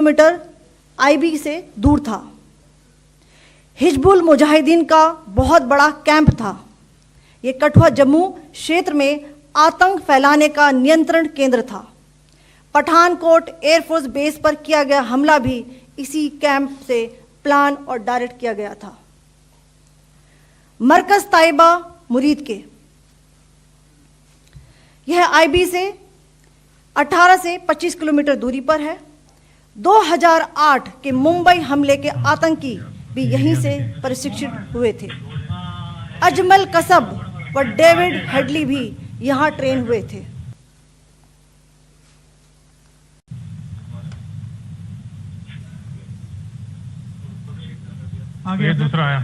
Kilometre IB से दूर था। हिजबुल मुजाहिदीन का बहुत बड़ा कैंप था। ये कठुआ जम्मू क्षेत्र में आतंक फैलाने का नियंत्रण केंद्र था। पठानकोट एयरफोर्स बेस पर किया गया हमला भी इसी कैंप से प्लान और डायरेक्ट किया गया था। मरकज ताइबा मुरीद के यह आईबी से 18 से 25 किलोमीटर दूरी पर है। 2008 के मुंबई हमले के आतंकी भी यहीं से प्रशिक्षित हुए थे। अजमल कसब व डेविड हेडली भी यहां ट्रेन हुए थे। आगे दूसरा आया।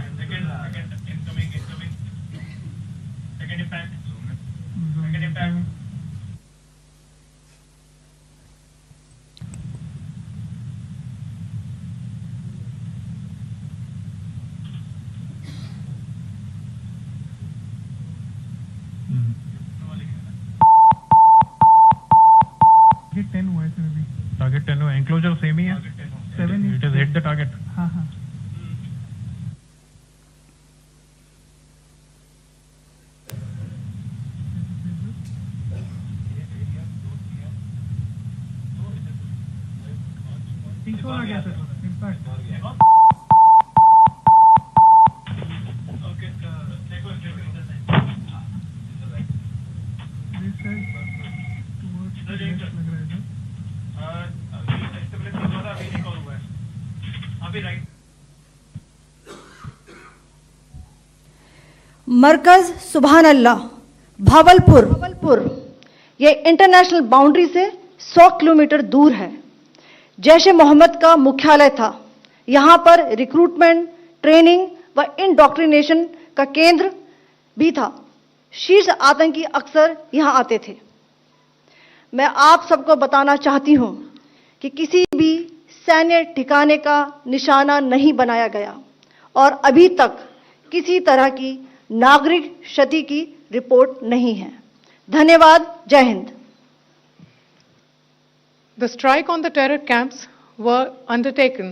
टारगेट 10 हुआ है सर अभी। टारगेट 10 हुआ, एंक्लोजर सेम ही है। 7 it is hit the target. हाँ हाँ। आ गया सर इम्पैक्ट। मरकज सुभान अल्लाह भावलपुर यह इंटरनेशनल बाउंड्री से 100 किलोमीटर दूर है। जैश ए मोहम्मद का मुख्यालय था। यहां पर रिक्रूटमेंट, ट्रेनिंग व इंडॉक्ट्रिनेशन का केंद्र भी था। शीर्ष आतंकी अक्सर यहां आते थे। मैं आप सबको बताना चाहती हूं कि किसी भी सैन्य ठिकाने का निशाना नहीं बनाया गया और अभी तक किसी तरह की नागरिक क्षति की रिपोर्ट नहीं है। धन्यवाद। जय Hind. The strike on the terror camps were undertaken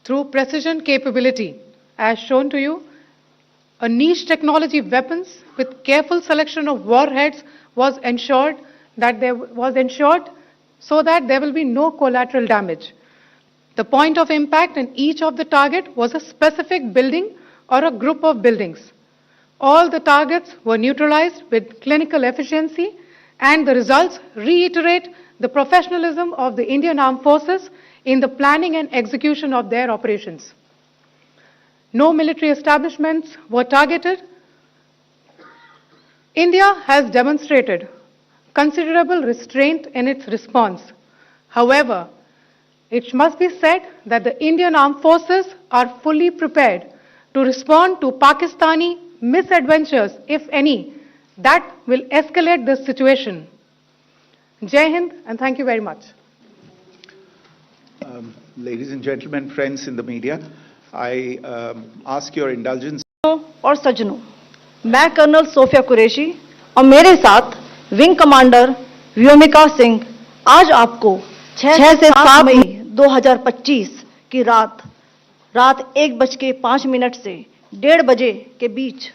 through precision capability, as shown to you. A niche technology weapons with careful selection of warheads was ensured so that there will be no collateral damage. The point of impact in each of the target was a specific building or a group of buildings. All the targets were neutralized with clinical efficiency, and the results reiterate the professionalism of the Indian Armed Forces in the planning and execution of their operations. No military establishments were targeted. India has demonstrated considerable restraint in its response. However, it must be said that the Indian Armed Forces are fully prepared to respond to Pakistani misadventures, if any, that will escalate the situation. Jai Hind, and thank you very much. Ladies and gentlemen, friends in the media, I ask your indulgence. और सज्जनों, मैं colonel Sophia Qureshi और मेरे साथ wing commander Vyomika Singh आज आपको 6 से 7 मई 2025 की रात 1:05 से 1:30 बजे के बीच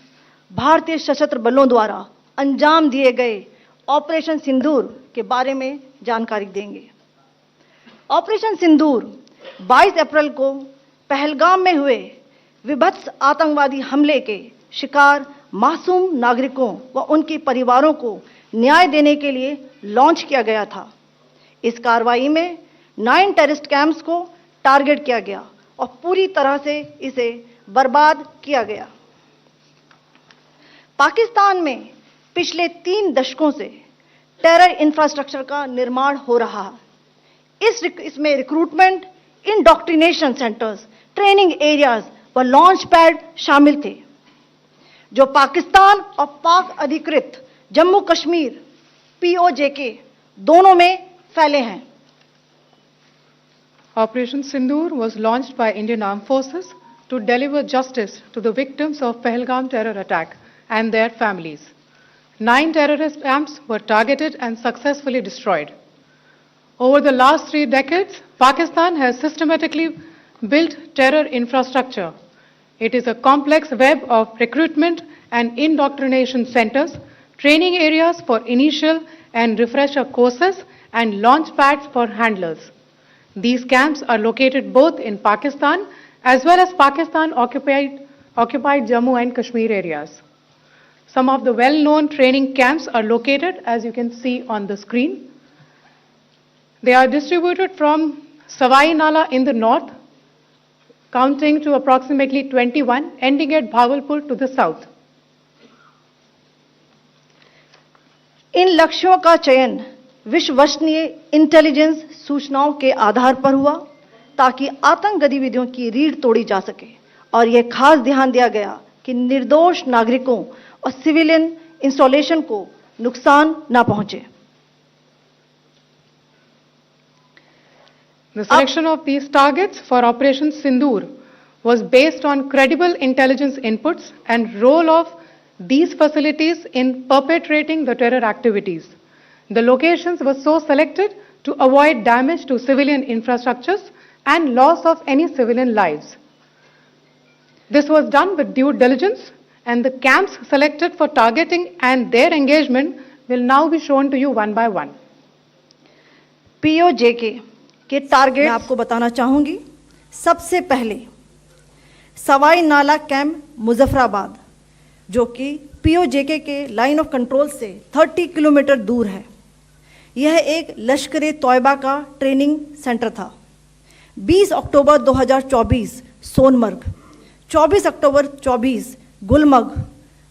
भारतीय सशस्त्र बलों द्वारा अंजाम दिए गए ऑपरेशन सिंदूर के बारे में जानकारी देंगे। ऑपरेशन सिंदूर 22 अप्रैल को पहलगाम में हुए विभत्स आतंकवादी हमले के शिकार मासूम नागरिकों व उनके परिवारों को न्याय देने के लिए लॉन्च किया गया था। इस कार्रवाई में 9 टेररिस्ट कैंप्स को टारगेट किया गया और पूरी तरह से इसे बर्बाद किया गया। पाकिस्तान में पिछले 3 दशकों से टेरर इंफ्रास्ट्रक्चर का निर्माण हो रहा है। इसमें recruitment, indoctrination centres, training areas व लॉन्च पैड शामिल थे, जो पाकिस्तान और पाक अधिकृत जम्मू कश्मीर POJK दोनों में फैले हैं। Operation Sindoor was launched by Indian Armed Forces to deliver justice to the victims of Pahalgam terror attack and their families. 9 terrorist camps were targeted and successfully destroyed. Over the last 3 decades, Pakistan has systematically built terror infrastructure. It is a complex web of recruitment and indoctrination centers, training areas for initial and refresher courses, and launch pads for handlers. These camps are located both in Pakistan as well as Pakistan-occupied Jammu and Kashmir areas. Some of the well-known training camps are located, as you can see on the screen. They are distributed from Savai Nala in the north, counting to approximately 21, ending at Bhagalpur to the south. इन लक्ष्यों का चयन विश्वसनीय intelligence सूचनाओं के आधार पर हुआ ताकि आतंक गतिविधियों की रीढ़ तोड़ी जा सके और यह खास ध्यान दिया गया कि निर्दोष नागरिकों और सिविलियन इंस्टॉलेशन को नुकसान न पहुंचे. The selection of these targets for Operation Sindoor was based on credible intelligence inputs and role of these facilities in perpetrating the terror activities. The locations were so selected to avoid damage to civilian infrastructures and loss of any civilian lives. This was done with due diligence, and the camps selected for targeting and their engagement will now be shown to you one by one. POJK के target मैं आपको बताना चाहूंगी. सबसे पहले सवाई नाला camp Muzaffarabad, जो कि POJK के लाइन ऑफ कंट्रोल से 30 किलोमीटर दूर है. यह एक लश्कर तौयबा का ट्रेनिंग सेंटर था. 20 अक्टूबर 2024 सोनमर्ग, 24 अक्टूबर 24 गुलमर्ग,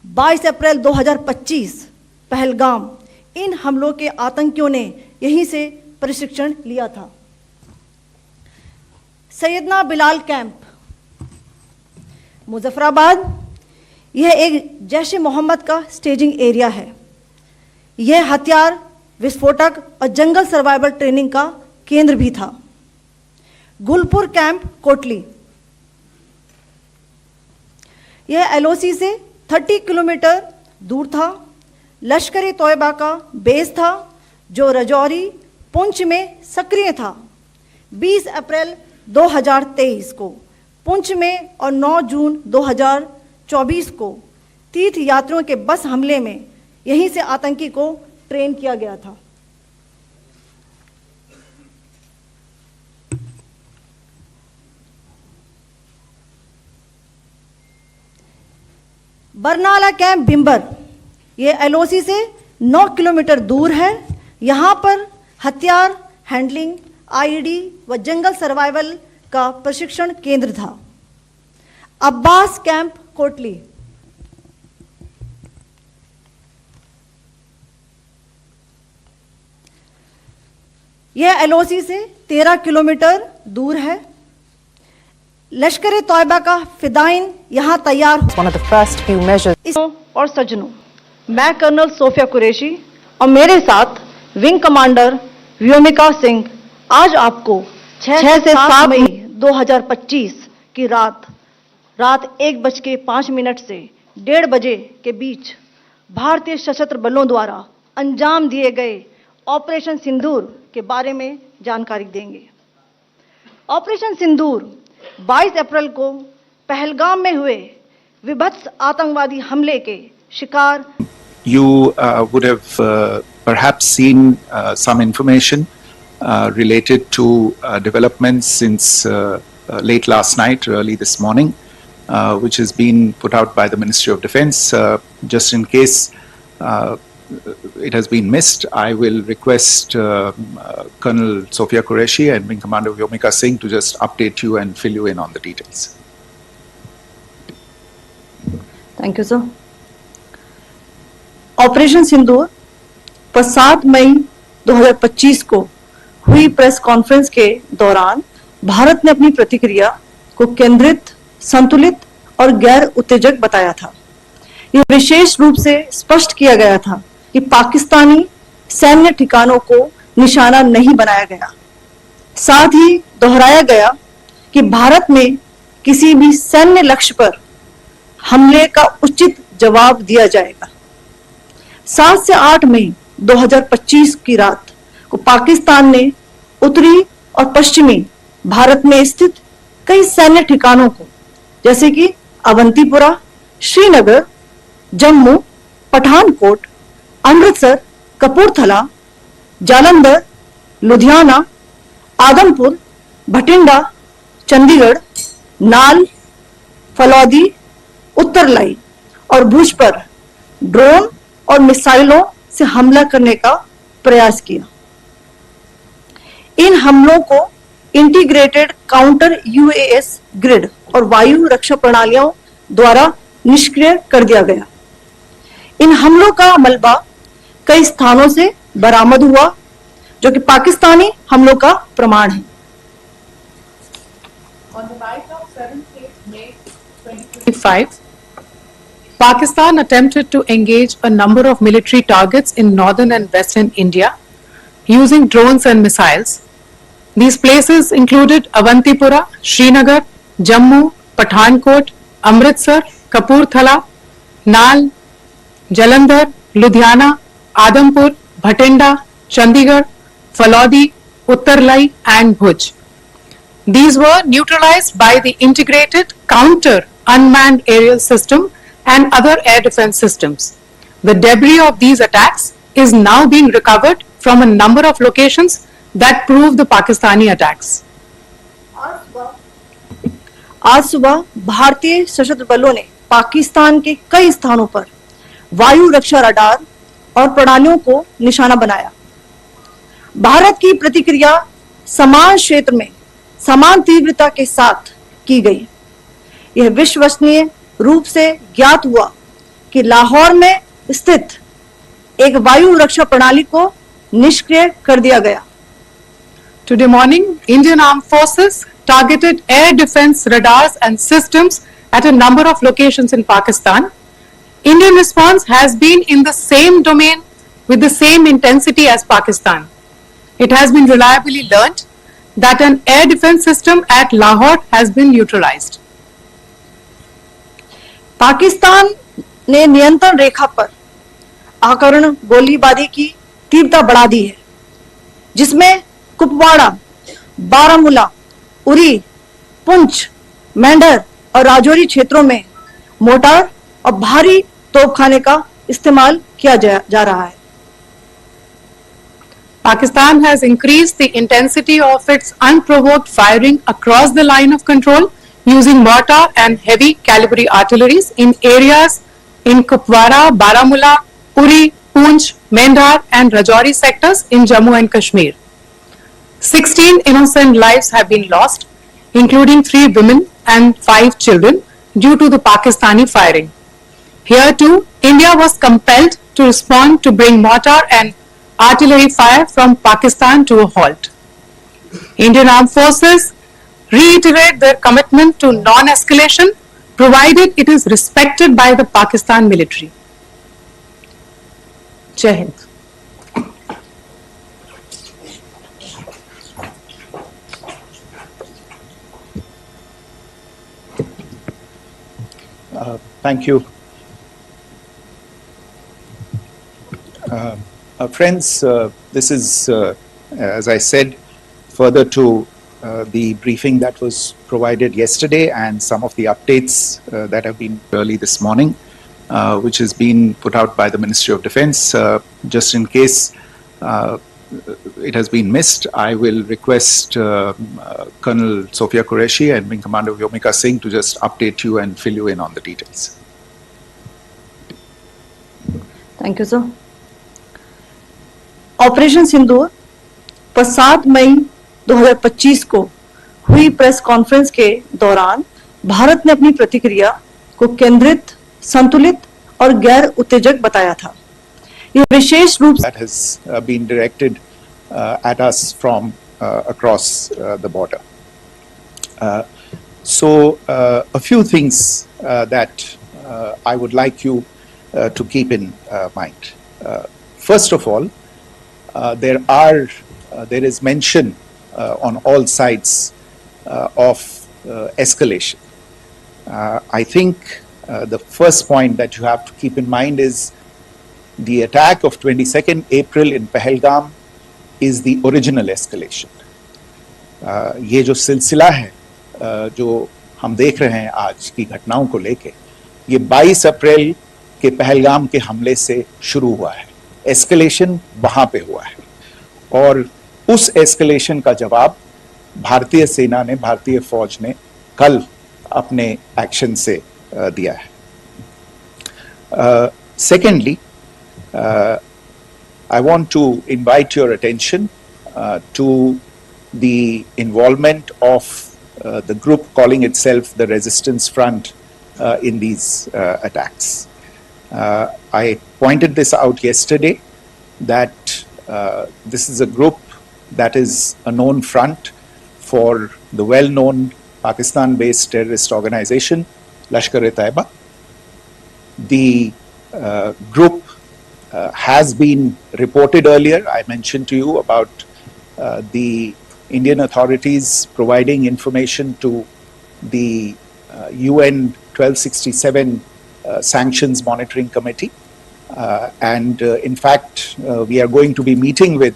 22 अप्रैल 2025 पहलगाम, इन हमलों के आतंकियों ने यहीं से प्रशिक्षण लिया था. सैयदना बिलाल कैंप मुजफ्फराबाद, यह एक जैश ए मोहम्मद का स्टेजिंग एरिया है. यह हथियार, विस्फोटक और जंगल सर्वाइवल ट्रेनिंग का केंद्र भी था. गुलपुर कैंप कोटली, यह LOC से 30 किलोमीटर दूर था. लश्कर तौयबा का बेस था जो रजौरी, पुंछ में सक्रिय था. 20 अप्रैल 2023 को पुंछ में और 9 जून 2024 को तीर्थ यात्रियों के बस हमले में यहीं से आतंकी को ट्रेन किया गया था. बरनाला कैंप बिम्बर, यह LOC से 9 किलोमीटर दूर है. यहां पर हथियार, हैंडलिंग, IED व जंगल सर्वाइवल का प्रशिक्षण केंद्र था. अब्बास कैंप कोटली, यह LOC से 13 किलोमीटर दूर है. लश्कर तौयबा का फिदाइन यहां तैयार. One of the first few measures. और सज्जनों, मैं कर्नल सोफिया कुरैशी और मेरे साथ विंग कमांडर व्योमिका सिंह आज आपको 6 से 7 मई 2025 की रात 1:05 से 1:30 बजे के बीच भारतीय सशस्त्र बलों द्वारा अंजाम दिए गए ऑपरेशन सिंदूर के बारे में जानकारी देंगे. ऑपरेशन सिंदूर 22 अप्रैल को पहलगाम में हुए विभत्स आतंकवादी हमले के शिकार. You would have perhaps seen some information related to developments since late last night, early this morning, which has been put out by the Ministry of Defence. Just in case it has been missed, I will request Colonel Sophia Qureshi and Wing Commander Vyomika Singh to just update you and fill you in on the details. Thank you sir. Operation Sindoor पर 7 मई 2025 को हुई press conference के दौरान भारत ने अपनी प्रतिक्रिया को केंद्रित, संतुलित और गैर उत्तेजक बताया था. यह विशेष रूप से स्पष्ट किया गया था कि पाकिस्तानी सैन्य ठिकानों को निशाना नहीं बनाया गया. साथ ही दोहराया गया कि भारत में किसी भी सैन्य लक्ष्य पर हमले का उचित जवाब दिया जाएगा. 7 से 8 मई 2025 की रात को पाकिस्तान ने उत्तरी और पश्चिमी भारत में स्थित कई सैन्य ठिकानों को, जैसे कि अवंतीपुरा, श्रीनगर, जम्मू, पठानकोट, अमृतसर, कपूरथला, जालंधर, लुधियाना, आदमपुर, भटिंडा, चंडीगढ़, नाल, फलौदी, उत्तरलाई और भुज पर ड्रोन और मिसाइलों से हमला करने का प्रयास किया। इन हमलों को इंटीग्रेटेड काउंटर यूएएस ग्रिड और वायु रक्षा प्रणालियों द्वारा निष्क्रिय कर दिया गया। इन हमलों का मलबा कई स्थानों से बरामद हुआ, जो कि पाकिस्तानी हमलों का प्रमाण है। On the night of 7th May 2025, Pakistan attempted to engage a number of military targets in northern and western India using drones and missiles. These places included Avantipura, Srinagar, Jammu, Pathankot, Amritsar, Kapurthala, Nal, Jalandhar, Ludhiana, Adampur, Bhatinda, Chandigarh, Falodi, Uttarlai and Bhuj. These were neutralized by the integrated counter unmanned aerial system and other air defense systems. The debris of these attacks is now being recovered from a number of locations that prove the Pakistani attacks. आज सुबह भारतीय सशस्त्र बलों ने पाकिस्तान के कई स्थानों पर वायु रक्षा रडार और प्रणालियों को निशाना बनाया। भारत की प्रतिक्रिया समान क्षेत्र में समान तीव्रता के साथ की गई। यह विश्वसनीय रूप से ज्ञात हुआ कि लाहौर में स्थित एक वायु रक्षा प्रणाली को निष्क्रिय कर दिया गया। Today morning, Indian Armed Forces targeted air defense radars and systems at a number of locations in Pakistan. Indian response has been in the same domain with the same intensity as Pakistan. It has been reliably learnt that an air defense system at Lahore has been neutralized. Pakistan ने नियंत्रण रेखा पर आकरण गोलीबारी की तीव्रता बढ़ा दी है, जिसमें कुपवाड़ा, बारामूला, उरी, पुंछ, मेंढर और राजौरी क्षेत्रों में मोर्टार और भारी तोपखाने का इस्तेमाल किया जा रहा है। Pakistan has increased the intensity of its unprovoked firing across the line of control using mortar and heavy caliber artilleries in areas in Kupwara, Baramulla, Uri, Poonch, Mendhar and Rajouri sectors in Jammu and Kashmir. 16 innocent lives have been lost, including 3 women and 5 children due to the Pakistani firing. Here too, India was compelled to respond to bring mortar and artillery fire from Pakistan to a halt. Indian Armed Forces reiterate their commitment to non-escalation, provided it is respected by the Pakistan military. Jai Hind. Thank you. Friends, this is, as I said, further to the briefing that was provided yesterday and some of the updates that have been early this morning, which has been put out by the Ministry of Defence. Just in case it has been missed, I will request Colonel Sophia Qureshi and Wing Commander Vyomika Singh to just update you and fill you in on the details. Thank you sir. Operation Sindoor पर 7 मई 2025 को हुई press conference के दौरान भारत ने अपनी प्रतिक्रिया को केंद्रित, संतुलित और गैर उत्तेजक बताया था। यह विशेष रूप that has been directed at us from across the border. So a few things that I would like you to keep in mind. First of all, there is mention on all sides of escalation. I think the first point that you have to keep in mind is the attack of 22nd April in Pahalgam is the original escalation. ये जो सिलसिला है जो हम देख रहे हैं आज की घटनाओं को लेके, ये 22 अप्रैल के पहलगाम के हमले से शुरू हुआ है। एस्केलेशन वहां पे हुआ है और उस एस्केलेशन का जवाब भारतीय सेना ने, भारतीय फौज ने कल अपने एक्शन से दिया है। Secondly, I want to invite your attention to the involvement of the group calling itself the Resistance Front in these attacks. I pointed this out yesterday that this is a group that is a known front for the well-known Pakistan-based terrorist organization, Lashkar-e-Taiba. The group has been reported earlier. I mentioned to you about the Indian authorities providing information to the UN 1267 Sanctions Monitoring Committee. And in fact, we are going to be meeting with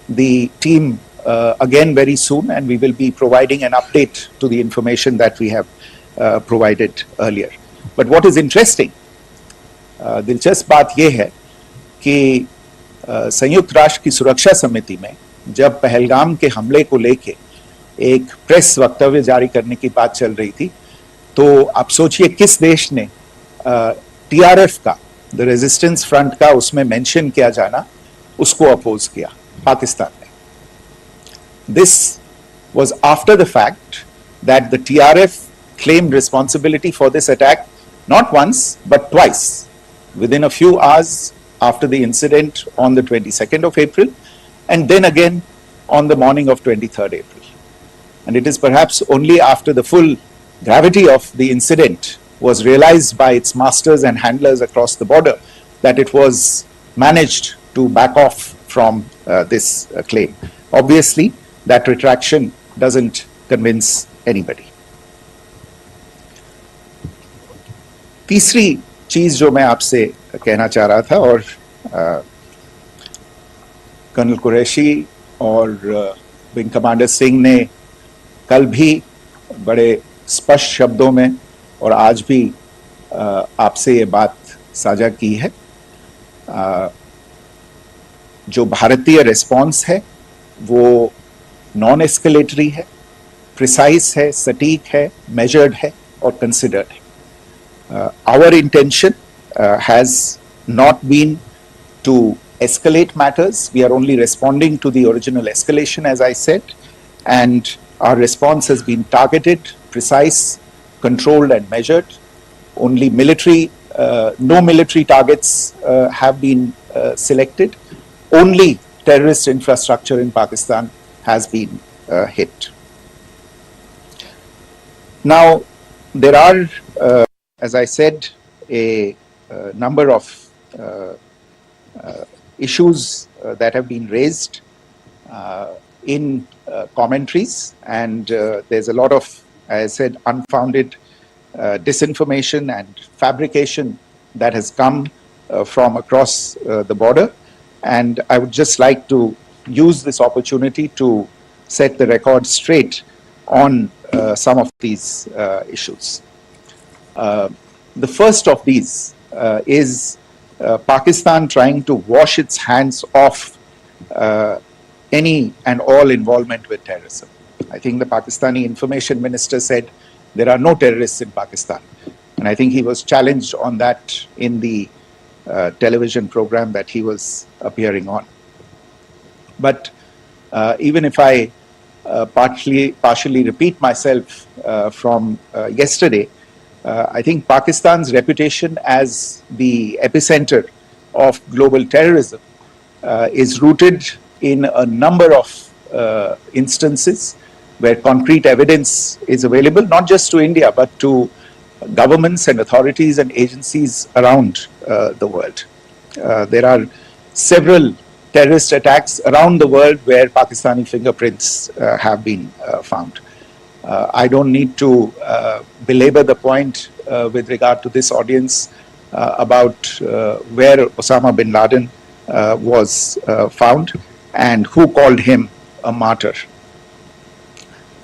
the team again very soon, and we will be providing an update to the information that we have provided earlier. But what is interesting, दिलचस्प बात यह है कि संयुक्त राष्ट्र की सुरक्षा समिति में जब पहलगाम के हमले को लेके एक प्रेस वक्तव्य जारी करने की बात चल रही थी, तो आप सोचिए किस देश ने टीआरएफ का, द रेजिस्टेंस फ्रंट का उसमें मेंशन किया जाना, उसको अपोज किया, पाकिस्तान ने. This was after the fact that the TRF claimed responsibility for this attack not once but twice within a few hours after the incident on the 22nd of April and then again on the morning of 23rd April. And it is perhaps only after the full gravity of the incident was realized by its masters and handlers across the border that it was managed to back off from this claim. Obviously, that retraction doesn't convince anybody. तीसरी चीज जो मैं आपसे कहना चाह रहा था, और कर्नल कुरैशी और विंग कमांडर सिंह ने कल भी बड़े स्पष्ट शब्दों में और आज भी आपसे ये बात साझा की है. जो भारतीय रिस्पॉन्स है वो नॉन एस्केलेटरी है, प्रिसाइज है, सटीक है, मेजर्ड है और कंसिडर्ड है. Our intention has not been to escalate matters. We are only responding to the original escalation, as I said, and our response has been targeted, precise, controlled and measured. Only no military targets have been selected. Only terrorist infrastructure in Pakistan has been hit. Now, there are as I said, a number of issues that have been raised in commentaries, and there's a lot of, as I said, unfounded disinformation and fabrication that has come from across the border. And I would just like to use this opportunity to set the record straight on some of these issues. The first of these is Pakistan trying to wash its hands off any and all involvement with terrorism. I think the Pakistani information minister said there are no terrorists in Pakistan. And I think he was challenged on that in the television program that he was appearing on. But even if I partially repeat myself from yesterday, I think Pakistan's reputation as the epicenter of global terrorism is rooted in a number of instances where concrete evidence is available, not just to India, but to governments and authorities and agencies around the world. There are several terrorist attacks around the world where Pakistani fingerprints have been found. I don't need to belabor the point with regard to this audience about where Osama bin Laden was found and who called him a martyr.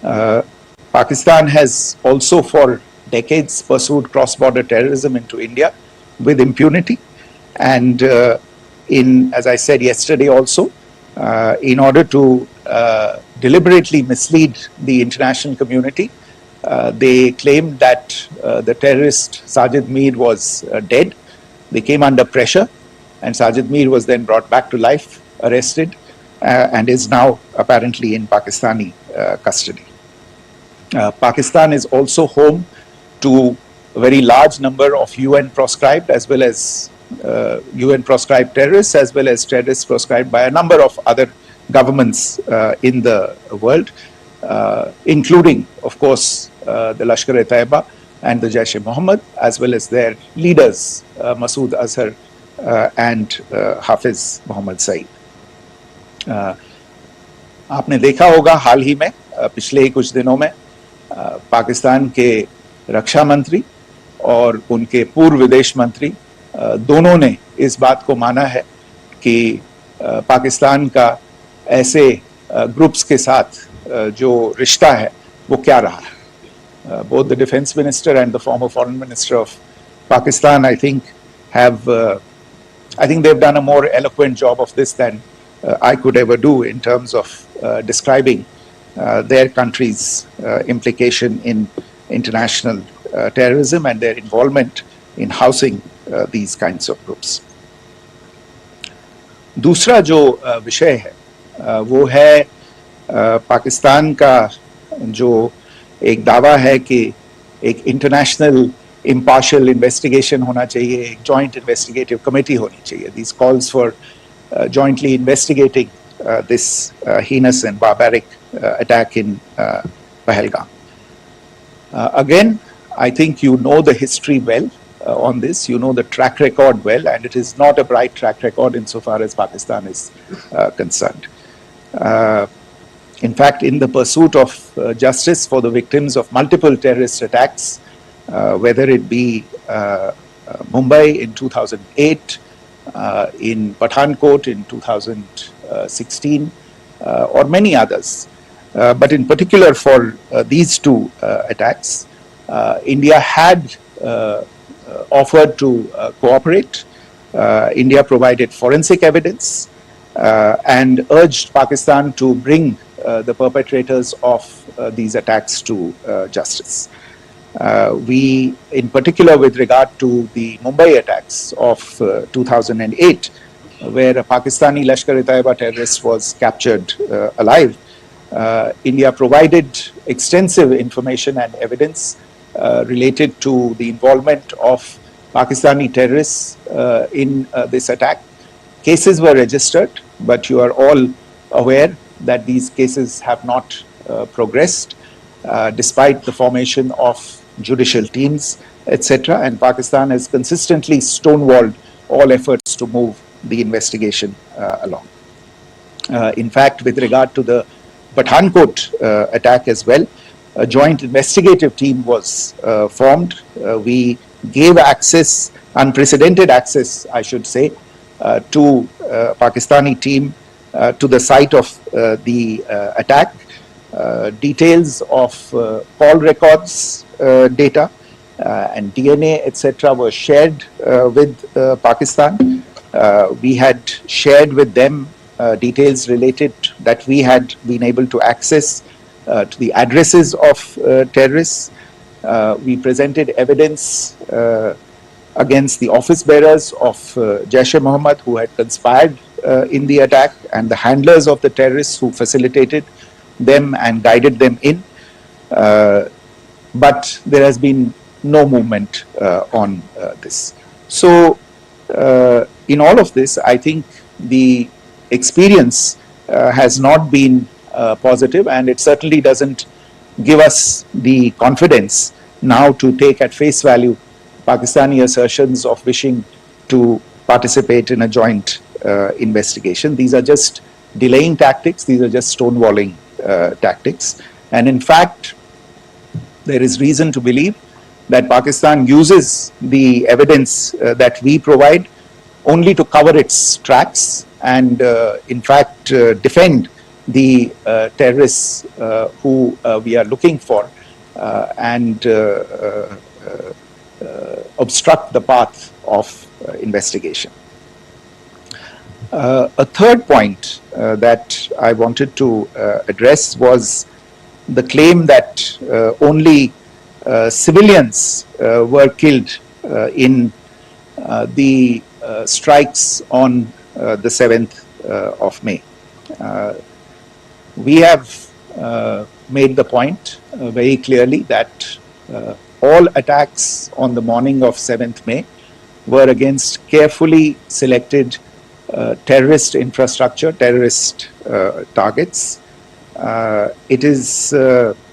Pakistan has also for decades pursued cross-border terrorism into India with impunity. And as I said yesterday also, in order to deliberately mislead the international community, they claimed that the terrorist Sajid Mir was dead. They came under pressure, and Sajid Mir was then brought back to life, arrested, and is now apparently in Pakistani custody. Pakistan is also home to a very large number of UN proscribed as well as UN proscribed terrorists, as well as terrorists proscribed by a number of other governments in the world, including, of course, the Lashkar-e-Taiba and the Jaish-e-Mohammed, as well as their leaders, Masood Azhar and Hafiz Mohammed Saeed. आपने देखा होगा हाल ही में पिछले ही कुछ दिनों में पाकिस्तान के रक्षा मंत्री और उनके पूर्व विदेश मंत्री दोनों ने इस बात को माना है कि पाकिस्तान का ऐसे ग्रुप्स के साथ जो रिश्ता है वो क्या रहा है. Both the defense minister and the former foreign minister of Pakistan, I think they've done a more eloquent job of this than I could ever do in terms of describing their country's implication in international terrorism and their involvement in housing these kinds of groups. दूसरा जो विषय है वो है पाकिस्तान का जो एक दावा है कि एक इंटरनेशनल impartial investigation होना चाहिए, एक joint investigative committee होनी चाहिए. These calls for jointly investigating this heinous and barbaric attack in Pahलग. Again, I think you know the history well on this, you know the track record well, and it is not a bright track record insofar as Pakistan is concerned. In fact, in the pursuit of justice for the victims of multiple terrorist attacks, whether it be Mumbai in 2008, in Pathankot in 2016, or many others, but in particular for these two attacks, India had offered to cooperate. India provided forensic evidence and urged Pakistan to bring the perpetrators of these attacks to justice. We, in particular with regard to the Mumbai attacks of 2008, where a Pakistani Lashkar-e-Taiba terrorist was captured alive, India provided extensive information and evidence related to the involvement of Pakistani terrorists in this attack. Cases were registered, but you are all aware that these cases have not progressed despite the formation of judicial teams, etc. And Pakistan has consistently stonewalled all efforts to move the investigation along. In fact, with regard to the Pathankot attack as well, a joint investigative team was formed. We gave access, unprecedented access, I should say, to Pakistani team to the site of the attack. Details of call records data and DNA, etc. were shared with Pakistan. We had shared with them details related that we had been able to access to the addresses of terrorists. We presented evidence against the office bearers of Jaish-e-Mohammed who had conspired in the attack and the handlers of the terrorists who facilitated them and guided them in. But there has been no movement on this. So in all of this, I think the experience has not been positive, and it certainly doesn't give us the confidence now to take at face value Pakistani assertions of wishing to participate in a joint investigation. These are just delaying tactics, these are just stonewalling tactics. And in fact, there is reason to believe that Pakistan uses the evidence that we provide only to cover its tracks and in fact defend the terrorists who we are looking for and obstruct the path of investigation. A third point that I wanted to address was the claim that only civilians were killed in the strikes on the 7th of May. We have made the point very clearly that all attacks on the morning of 7th May were against carefully selected terrorist infrastructure, terrorist targets. It is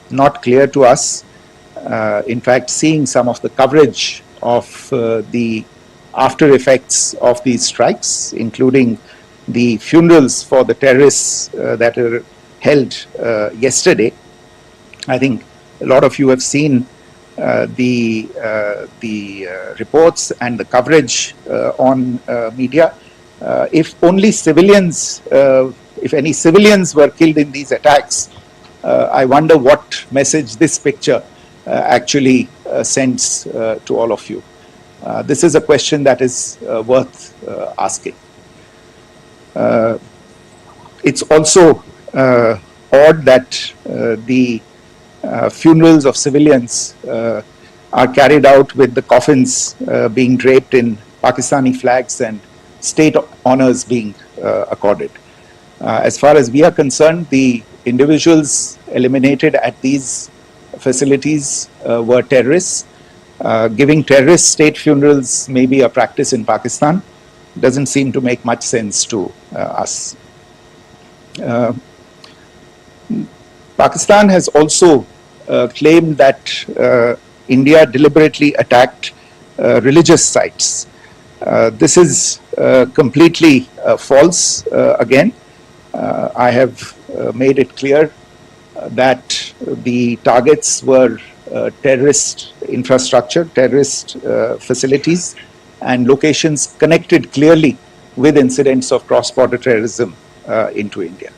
not clear to us, in fact, seeing some of the coverage of the after effects of these strikes, including the funerals for the terrorists that were held yesterday. I think a lot of you have seen the reports and the coverage on media. If only civilians, if any civilians were killed in these attacks, I wonder what message this picture actually sends to all of you. This is a question that is worth asking. It's also odd that the funerals of civilians are carried out with the coffins being draped in Pakistani flags and state honors being accorded. As far as we are concerned, the individuals eliminated at these facilities were terrorists. Giving terrorist state funerals may be a practice in Pakistan. Doesn't seem to make much sense to us. Pakistan has also claimed that India deliberately attacked religious sites. This is completely false again. I have made it clear that the targets were terrorist infrastructure, terrorist facilities, and locations connected clearly with incidents of cross-border terrorism into India.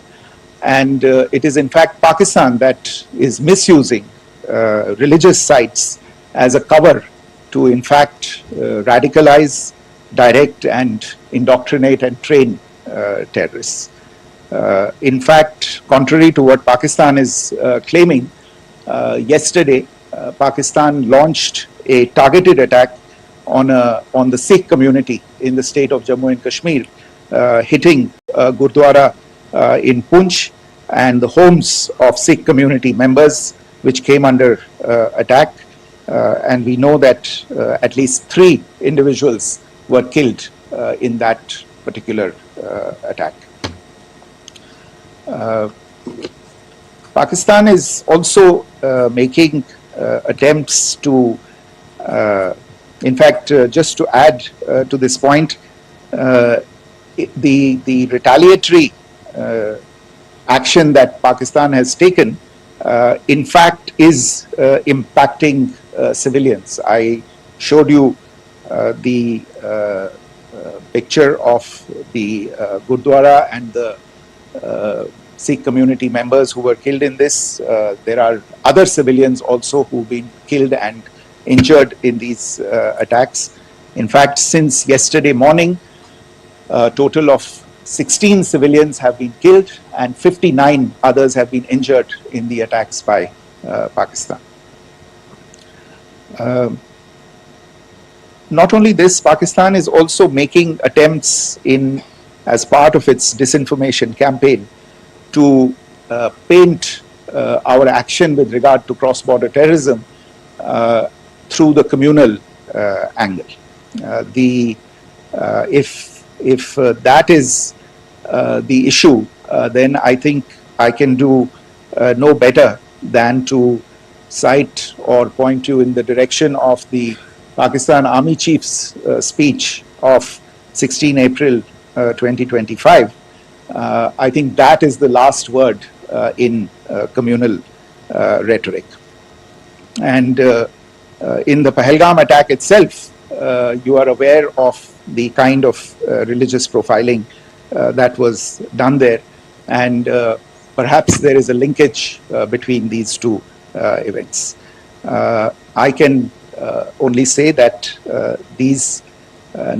And it is in fact Pakistan that is misusing religious sites as a cover to in fact radicalize, direct and indoctrinate and train terrorists. In fact, contrary to what Pakistan is claiming, yesterday Pakistan launched a targeted attack on the Sikh community in the state of Jammu and Kashmir, hitting Gurdwara in Poonch and the homes of Sikh community members which came under attack. And we know that at least 3 individuals were killed in that particular attack. Pakistan is also making attempts to, in fact, just to add to this point, the retaliatory action that Pakistan has taken, in fact, is impacting civilians. I showed you the picture of the Gurdwara and the Sikh community members who were killed in this. There are other civilians also who've been killed and injured in these attacks. In fact, since yesterday morning, a total of 16 civilians have been killed and 59 others have been injured in the attacks by Pakistan. Not only this, Pakistan is also making attempts as part of its disinformation campaign to paint our action with regard to cross-border terrorism through the communal angle. If that is the issue, then I think I can do no better than to cite or point you in the direction of the Pakistan Army Chief's speech of 16 April 2025. I think that is the last word in communal rhetoric. And in the Pahalgam attack itself, you are aware of the kind of religious profiling that was done there. And perhaps there is a linkage between these two events. I can only say that these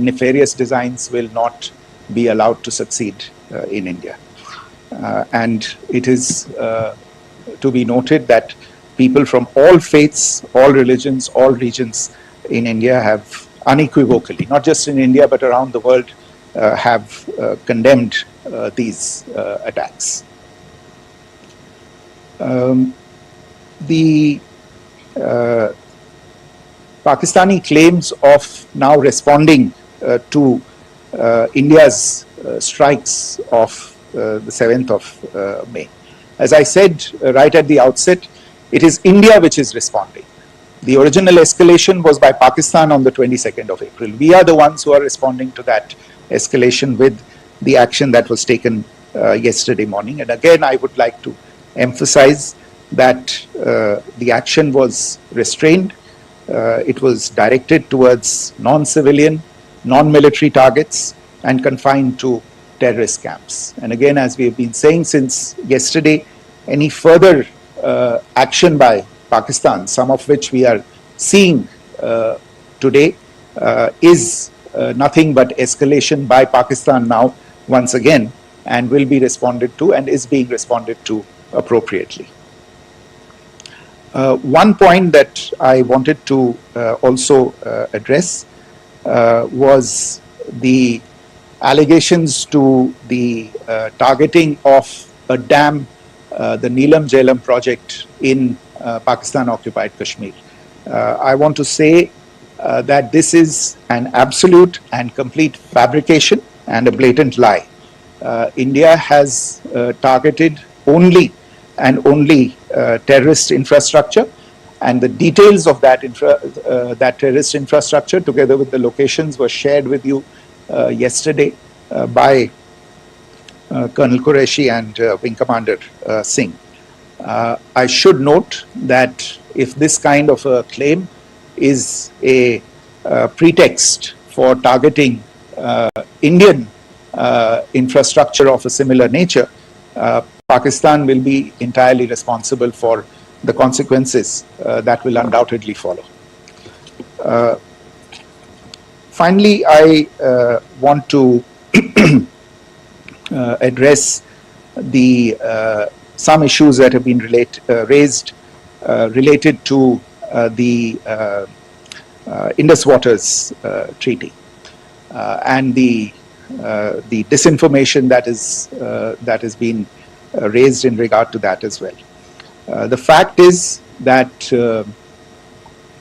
nefarious designs will not be allowed to succeed in India. And it is to be noted that people from all faiths, all religions, all regions in India have unequivocally, not just in India but around the world, have condemned these attacks. The Pakistani claims of now responding to India's strikes of the 7th of May. As I said right at the outset, it is India which is responding. The original escalation was by Pakistan on the 22nd of April. We are the ones who are responding to that escalation with the action that was taken yesterday morning. And again, I would like to emphasize that the action was restrained. It was directed towards non-civilian, non-military targets and confined to terrorist camps. And again, as we have been saying since yesterday, any further action by Pakistan, some of which we are seeing today, is nothing but escalation by Pakistan now once again, and will be responded to and is being responded to appropriately. One point that I wanted to also address was the allegations to the targeting of a dam, the Neelam Jhelum project in Pakistan-occupied Kashmir. I want to say that this is an absolute and complete fabrication and a blatant lie. India has targeted only and only terrorist infrastructure, and the details of that terrorist infrastructure, together with the locations, were shared with you yesterday by Colonel Qureshi and Wing Commander Singh. I should note that if this kind of a claim is a pretext for targeting Indian infrastructure of a similar nature, Pakistan will be entirely responsible for the consequences that will undoubtedly follow. Finally, I want to address some issues that have been raised related to the Indus Waters Treaty and the disinformation that has been raised in regard to that as well. The fact is that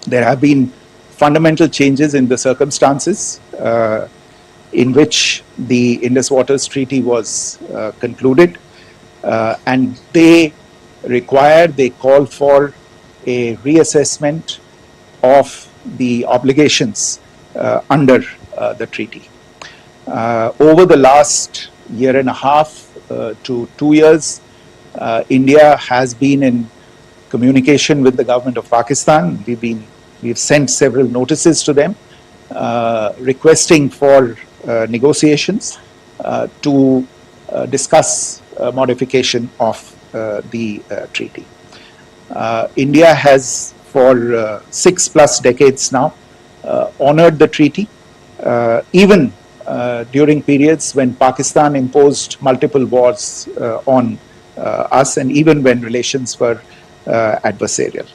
there have been fundamental changes in the circumstances in which the Indus Waters Treaty was concluded, and they call for a reassessment of the obligations under the treaty. Over the last year and a half to 2 years, India has been in communication with the government of Pakistan. We've sent several notices to them requesting for negotiations to discuss modification of the treaty. India has for 6+ decades now honored the treaty, even during periods when Pakistan imposed multiple wars on us, and even when relations were adversarial.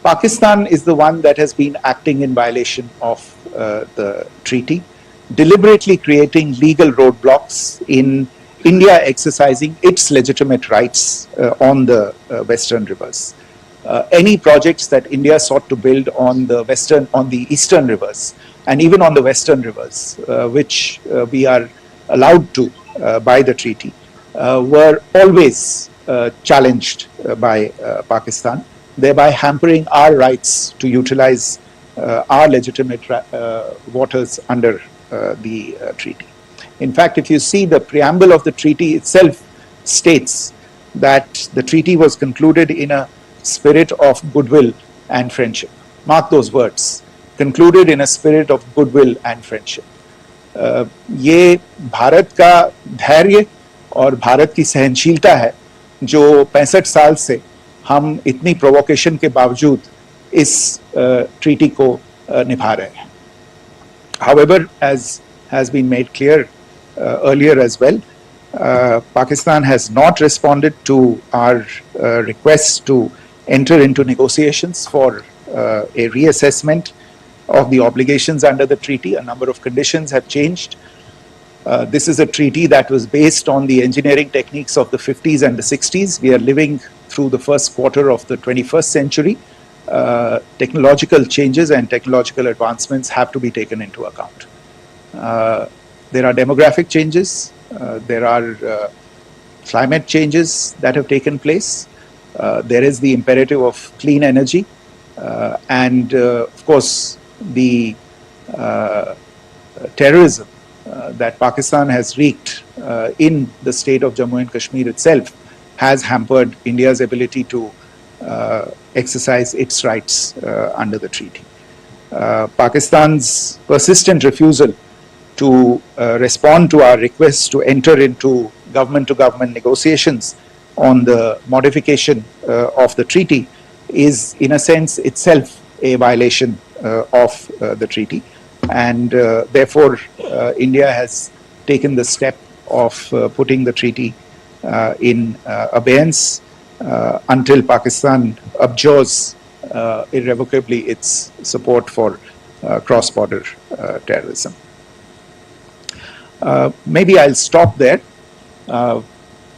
Pakistan is the one that has been acting in violation of the treaty, deliberately creating legal roadblocks in India exercising its legitimate rights on the western rivers. Any projects that India sought to build on the eastern rivers and even on the western rivers, which we are allowed to by the treaty, were always challenged by Pakistan, thereby hampering our rights to utilize our legitimate waters under the treaty. In fact, if you see, the preamble of the treaty itself states that the treaty was concluded in a spirit of goodwill and friendship. Mark those words, concluded in a spirit of goodwill and friendship. ये भारत का धैर्य और भारत की सहनशीलता है जो 65 साल से हम इतनी प्रोवोकेशन के बावजूद इस ट्रीटी को निभा रहे हैं. However, as has been made clear earlier as well, Pakistan has not responded to our request to enter into negotiations for a reassessment of the obligations under the treaty. A number of conditions have changed. This is a treaty that was based on the engineering techniques of the 50s and the 60s. We are living through the first quarter of the 21st century. Technological changes and technological advancements have to be taken into account. There are demographic changes, there are climate changes that have taken place, there is the imperative of clean energy, and of course the terrorism that Pakistan has wreaked in the state of Jammu and Kashmir itself has hampered India's ability to exercise its rights under the treaty. Pakistan's persistent refusal to respond to our request to enter into government-to-government negotiations on the modification of the treaty is, in a sense, itself a violation of the treaty, and therefore India has taken the step of putting the treaty in abeyance until Pakistan abjures irrevocably its support for cross-border terrorism. Maybe I'll stop there.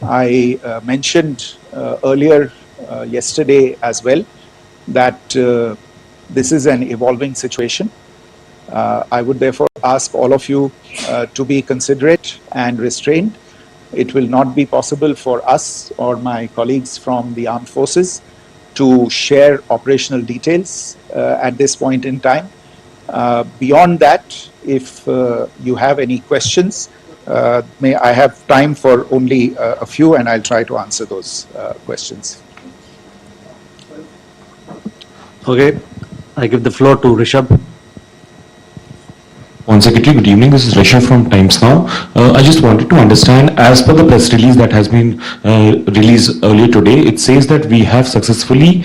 I mentioned earlier yesterday as well that this is an evolving situation. I would therefore ask all of you to be considerate and restrained. It will not be possible for us or my colleagues from the armed forces to share operational details at this point in time. Beyond that, if you have any questions, may I have time for only a few, and I'll try to answer those questions. Okay, I give the floor to Rishabh. One Secretary, good evening. This is Rishabh from Times Now. I just wanted to understand, as per the press release that has been released earlier today, it says that we have successfully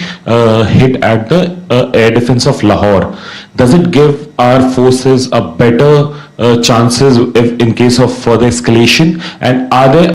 hit at the air defense of Lahore. Does it give our forces a better chances if in case of further escalation? And are there